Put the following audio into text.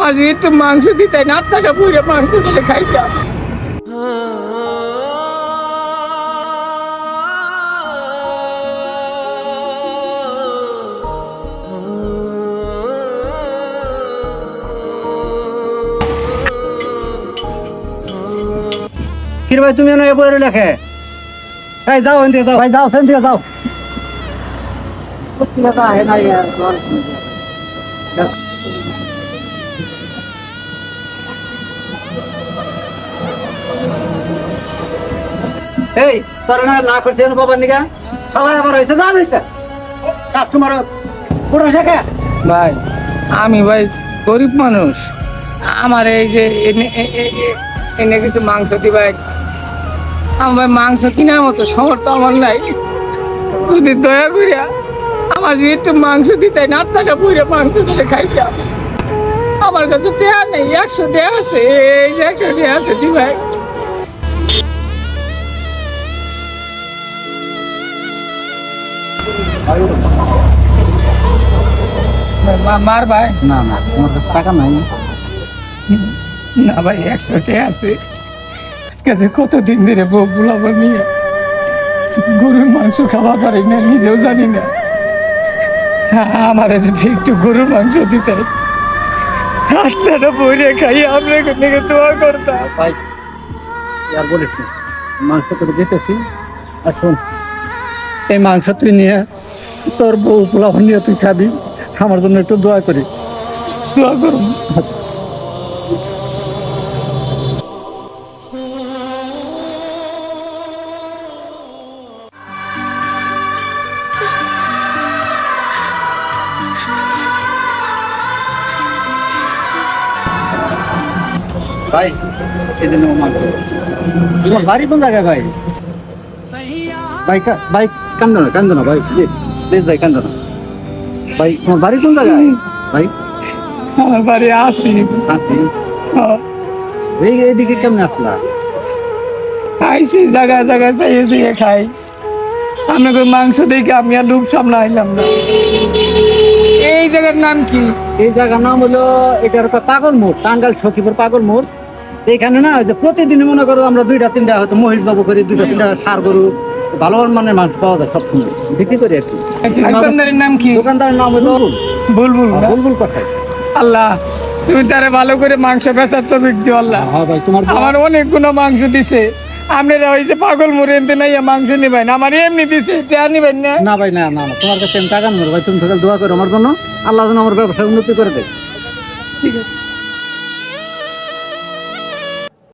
আমার যদি একটু মাংস দিতে না টাকা পুরে মাংস দিলে খাইতাম। কি রে ভাই তুমি এনে বইরে লেখে এই যাও এন থেকে যাও ভাই যাও সেন থেকে যাও কোথা আছে না यार এই তোরা না করছিস বাবা নিগা খালা আবার হইছে যা হইছে কাস্টমার পুরো শেখে ভাই আমি ভাই গরিব মানুষ, আমার এই যে এনে কিছু মাংস দিবাই, আমার ভাই মাংস কেনার মতো শহর তো আমার নাই। যদি দয়া করিয়া আমার যদি একটু মাংস দিতে না টাকা পুরে মাংস দিলে খাইতাম। আমার কাছে টেয়া নেই, 100 টাকা আছে, এই যে 100 টাকা আছে দি ভাই। মার ভাই না না তোমার কাছে টাকা নাই না ভাই, 100 টাকা আছে। আজকে যে কতদিন ধরে বউ বুলাবো নিয়ে গরুর মাংস খাওয়া পারি না, নিজেও জানি না। আমার যদি একটু গরুর মাংস দিতে হাতটা বইরে খাই, আপনাকে থেকে দোয়া করতাম। ভাই আর বলিস না, মাংস করে দিতেছি। আর শোন, এই মাংস তুই নিয়ে তোর বউ পোলাও নিয়ে তুই খাবি, আমার জন্য একটু দোয়া করি। দোয়া করুন। আচ্ছা ভাই সেদিন মাংস তোমার বাড়ি কোন জায়গায় ভাই? ভাই ভাই কান্দো না ভাই, প্লিজ ভাই কান্দো না ভাই। তোমার বাড়ি কোন জায়গায় ভাই? আমার বাড়ি আসি এইদিকে কেমনে আসলা? খাইছি জায়গায় জায়গায় চাইয়ে চাইয়ে খাই, আপনাকে মাংস দেখে আমি আর লোভ সামলাইলাম না। এই জায়গার নাম কি? এই জায়গার নাম হলো, এটার পাগল মোড়, টাঙ্গাইল সখীপুর পাগল মোড়। এইখানে না যে প্রতিদিন মনে করো আমরা 2-3টা হয়তো মহিষ জব করি, 2-3টা ষাঁড় গরু, ভালো মানের মাংস পাওয়া যায় সবসময়, বিক্রি করি আর কি। দোকানদারের নাম কি? দোকানদারের নাম হলো বুলবুল। বুলবুল কষাই। আল্লাহ তুমি তারে ভালো করে মাংস বেচার তো দিও আল্লাহ। হ্যাঁ ভাই তোমার আমার অনেক গুণ মাংস দিছে, আপনারা ওই যে পাগল মুড়ে এনতে নাই মাংস নিবেন, আমার এমনি দিছে নিবেন না। না ভাই না না না, তোমার কাছে আমি টাকা নেবো ভাই, তুমি সকাল দোয়া করো আমার জন্য, আল্লাহ যেন আমার ব্যবসা উন্নতি করে দেয়। ঠিক আছে।